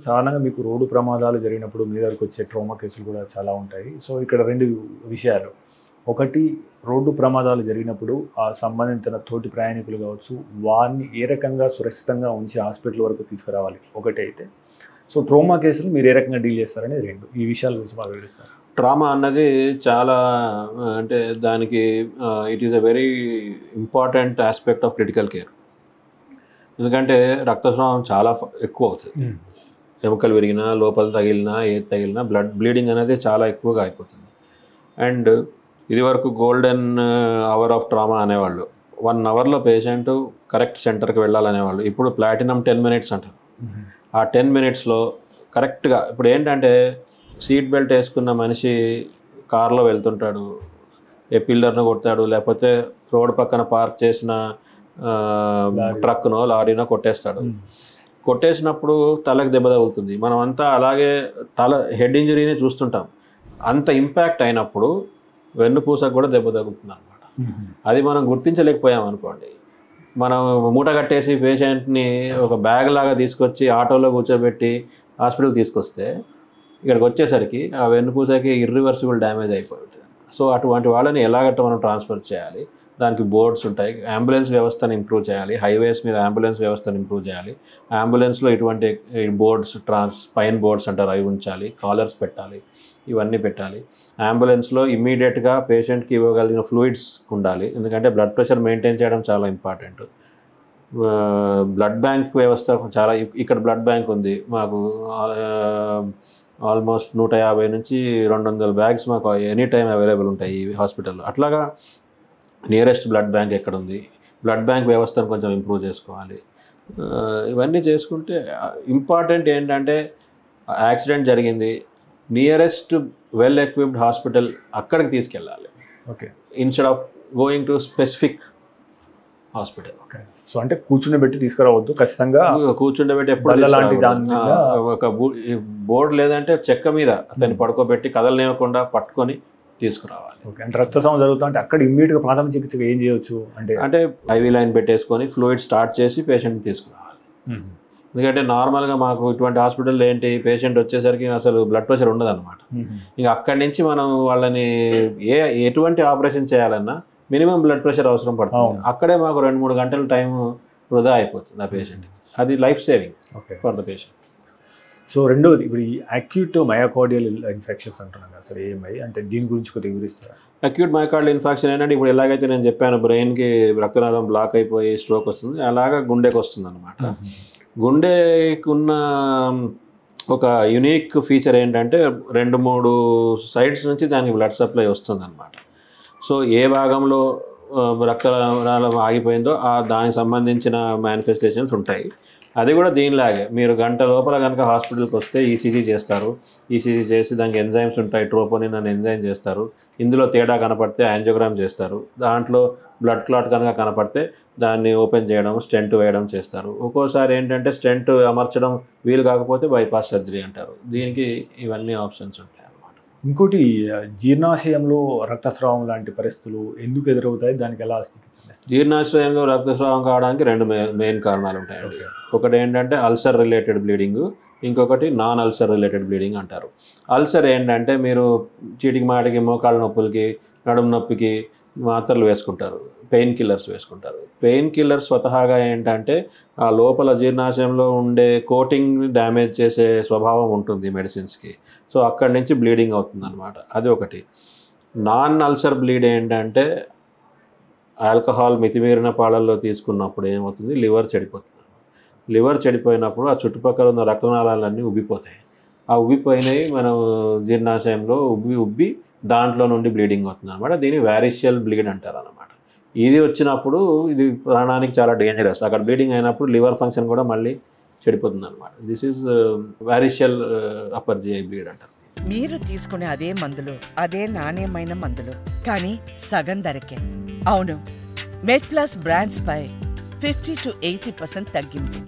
సాధారణంగా మీకు రోడ్డు ప్రమాదాలు జరిగినప్పుడు మీ దగ్గరికి వచ్చే ట్రామా కేసులు కూడా చాలా ఉంటాయి. సో, ఇక్కడ 2 విషయాలు. ఒకటి రోడ్డు ప్రమాదాలు జరిగినప్పుడు ఆ సంబంధిత తోటి ప్రయాణికులు కావచ్చు, వారిని ఏ రకంగా సురక్షితంగా ఉంచి హాస్పిటల్ వరకు తీసుకురావాలి ఒకటైతే. సో, ట్రామా కేసులు మీరు ఏ రకంగా డీల్ చేస్తారనేది 2. ఈ విషయాల గురించి బాగా వివరిస్తారు. ట్రామా అన్నది చాలా అంటే దానికి it is a very important aspect of critical care. ఎందుకంటే రక్తస్రావం చాలా ఎక్కువ అవుతుంది. ఎముకలు విరిగినా, లోపల తగిలినా, ఏది తగిలినా బ్లీడింగ్ అనేది చాలా ఎక్కువగా అయిపోతుంది. అండ్ ఇది వరకు గోల్డెన్ అవర్ ఆఫ్ ట్రామా అనేవాళ్ళు. 1 అవర్లో పేషెంట్ కరెక్ట్ సెంటర్కి వెళ్ళాలనేవాళ్ళు. ఇప్పుడు ప్లాటినం 10 మినిట్స్ అంటారు. ఆ 10 మినిట్స్లో కరెక్ట్గా ఇప్పుడు ఏంటంటే సీట్ బెల్ట్ వేసుకున్న మనిషి కారులో వెళ్తుంటాడు, ఏ పిల్లర్ను కొడతాడు, లేకపోతే రోడ్ పక్కన పార్క్ చేసిన ట్రక్నో లారీనో కొట్టేస్తాడు. కొట్టేసినప్పుడు తలకు దెబ్బ తగులుతుంది. మనం అంతా అలాగే హెడ్ ఇంజరీనే చూస్తుంటాం. అంత ఇంపాక్ట్ అయినప్పుడు వెన్నుపూసకు కూడా దెబ్బ తగులుతుంది అనమాట. అది మనం గుర్తించలేకపోయాం అనుకోండి, మనం మూట కట్టేసి పేషెంట్ని ఒక బ్యాగ్ లాగా తీసుకొచ్చి ఆటోలో కూర్చోబెట్టి హాస్పిటల్కి తీసుకొస్తే ఇక్కడికి వచ్చేసరికి ఆ వెన్నుపూసకి ఇర్రివర్సిబుల్ డ్యామేజ్ అయిపోతుంది. సో అటువంటి వాళ్ళని ఎలాగట్ట మనం ట్రాన్స్ఫర్ చేయాలి, దానికి బోర్డ్స్ ఉంటాయి. అంబులెన్స్ వ్యవస్థను ఇంప్రూవ్ చేయాలి. హైవేస్ మీద అంబులెన్స్ వ్యవస్థను ఇంప్రూవ్ చేయాలి. అంబులెన్స్లో ఇటువంటి బోర్డ్స్ స్పైన్ బోర్డ్స్ అంటారు, అవి ఉంచాలి. కాలర్స్ పెట్టాలి, ఇవన్నీ పెట్టాలి. అంబులెన్స్లో ఇమ్మీడియట్గా పేషెంట్కి ఇవ్వగలిగిన ఫ్లూయిడ్స్ ఉండాలి. ఎందుకంటే బ్లడ్ ప్రెషర్ మెయింటైన్ చేయడం చాలా ఇంపార్టెంట్. బ్లడ్ బ్యాంక్ వ్యవస్థ చాలా, ఇక్కడ బ్లడ్ బ్యాంక్ ఉంది మాకు ఆల్మోస్ట్ 150 నుంచి 200 బ్యాగ్స్ మాకు ఎనీ టైం అవైలబుల్ ఉంటాయి ఈ హాస్పిటల్లో. అట్లాగా నియరెస్ట్ బ్లడ్ బ్యాంక్ ఎక్కడ ఉంది, బ్లడ్ బ్యాంక్ వ్యవస్థను కొంచెం ఇంప్రూవ్ చేసుకోవాలి. ఇవన్నీ చేసుకుంటే ఇంపార్టెంట్ ఏంటంటే యాక్సిడెంట్ జరిగింది, నియరెస్ట్ వెల్ ఎక్విప్డ్ హాస్పిటల్ అక్కడికి తీసుకెళ్ళాలి. Okay, instead of going to specific hospital. Okay, so అంటే కూర్చుండబెట్టి తీసుకురావద్దు, ఖచ్చితంగా కూర్చుండబెట్టి ఎప్పుడు ఒక బోర్డు లేదంటే చెక్క మీద అతన్ని పడుకోబెట్టి కదలనివ్వకుండా పట్టుకొని తీసుకురావాలి. ఓకే, అంటే రక్తస్రావం జరుగుతుంటే అక్కడ ఇమ్మీడియట్గా ప్రాథమిక చికిత్సగా ఏం చేయవచ్చు అంటే ఐవీ లైన్ పెట్టేసుకొని ఫ్లూయిడ్ స్టార్ట్ చేసి పేషెంట్ని తీసుకురావాలి. ఎందుకంటే నార్మల్గా మాకు ఇటువంటి హాస్పిటల్ ఏంటి, పేషెంట్ వచ్చేసరికి అసలు బ్లడ్ ప్రెషర్ ఉండదు అనమాట. ఇంకా అక్కడి నుంచి మనం వాళ్ళని ఎటువంటి ఆపరేషన్ చేయాలన్నా మినిమం బ్లడ్ ప్రెషర్ అవసరం పడుతుంది. అక్కడే మాకు 2-3 గంటల టైం వృధా అయిపోతుంది ఆ పేషెంట్కి. అది life saving for the patient. So రెండవది, ఇప్పుడు ఈ అక్యూట్ మయోకార్డియల్ ఇన్ఫెక్షన్స్ అంటున్నాం కదా సార్, ఏమై అంటే దీని గురించి కొద్దిగా వివరిస్తారా? అక్యూట్ మయోకార్డియల్ ఇన్ఫెక్షన్ ఏంటంటే ఇప్పుడు ఎలాగైతే నేను చెప్పాను బ్రెయిన్కి రక్తనాళం బ్లాక్ అయిపోయి స్ట్రోక్ వస్తుంది, అలాగా గుండెకి వస్తుంది అనమాట. గుండెకి ఉన్న ఒక యునిక్ ఫీచర్ ఏంటంటే 2-3 సైడ్స్ నుంచి దానికి బ్లడ్ సప్లై వస్తుంది అనమాట. సో ఏ భాగంలో రక్తనాళం ఆగిపోయిందో దానికి సంబంధించిన మేనిఫెస్టేషన్స్ ఉంటాయి. అది కూడా దీనిలాగే మీరు గంట లోపల కనుక హాస్పిటల్కి వస్తే ఈసీజీ చేస్తారు. ఈసీజీ చేసి దానికి ఎంజైమ్స్ ఉంటాయి, ట్రోపోనిన్ అని ఎంజైమ్ చేస్తారు. ఇందులో తేడా కనపడితే యాంజియోగ్రామ్ చేస్తారు. దాంట్లో బ్లడ్ క్లాట్ కనుక కనపడితే దాన్ని ఓపెన్ చేయడం, స్టెంట్ వేయడం చేస్తారు. ఒక్కోసారి ఏంటంటే స్టెంట్ అమర్చడం వీలు కాకపోతే బైపాస్ సర్జరీ అంటారు. దీనికి ఇవన్నీ ఆప్షన్స్ ఉంటాయి అన్నమాట. ఇంకోటి, జీర్ణాశయంలో రక్తస్రావం లాంటి పరిస్థితులు ఎందుకు ఎదురవుతాయి, దానికి ఎలా జీర్ణాశయంలో రక్తస్రావం కావడానికి 2 మెయిన్ కారణాలు ఉంటాయండి. ఒకటి ఏంటంటే అల్సర్ రిలేటెడ్ బ్లీడింగ్, ఇంకొకటి నాన్ అల్సర్ రిలేటెడ్ బ్లీడింగ్ అంటారు. అల్సర్ ఏంటంటే మీరు చీటికి మాటికి మోకాళ్ళ నొప్పులకి, నడుము నొప్పికి మాత్రలు వేసుకుంటారు, పెయిన్ కిల్లర్స్ వేసుకుంటారు. పెయిన్ కిల్లర్స్ స్వతహాగా ఏంటంటే ఆ లోపల జీర్ణాశయంలో ఉండే కోటింగ్ డ్యామేజ్ చేసే స్వభావం ఉంటుంది మెడిసిన్స్కి. సో అక్కడి నుంచి బ్లీడింగ్ అవుతుంది అనమాట. అది ఒకటి. నాన్ అల్సర్ బ్లీడ్ ఏంటంటే ఆల్కహాల్ మితిమీరిన పాలల్లో తీసుకున్నప్పుడు ఏమవుతుంది, లివర్ చెడిపోతుంది. లివర్ చెడిపోయినప్పుడు ఆ చుట్టుపక్కల ఉన్న రక్తనాళాలన్నీ ఉబ్బిపోతాయి. ఆ ఉబ్బిపోయినవి మనం జీర్ణాశయంలో ఉబ్బి దాంట్లో నుండి బ్లీడింగ్ అవుతుంది అనమాట. దీన్ని వారిషియల్ బ్లీడ్ అంటారు అనమాట. ఇది వచ్చినప్పుడు ఇది ప్రాణానికి చాలా డేంజరస్. అక్కడ బ్లీడింగ్ అయినప్పుడు లివర్ ఫంక్షన్ కూడా మళ్ళీ చెడిపోతుంది అనమాట. This is variceal upper GI bleed అంటారు. మీరు తీసుకునే అదే మందులు, అదే నాణ్యమైన మందులు, కానీ సగం ధరకే. అవును, మెడ్ ప్లస్ బ్రాండ్స్ పై 50 to 80% తగ్గింపు.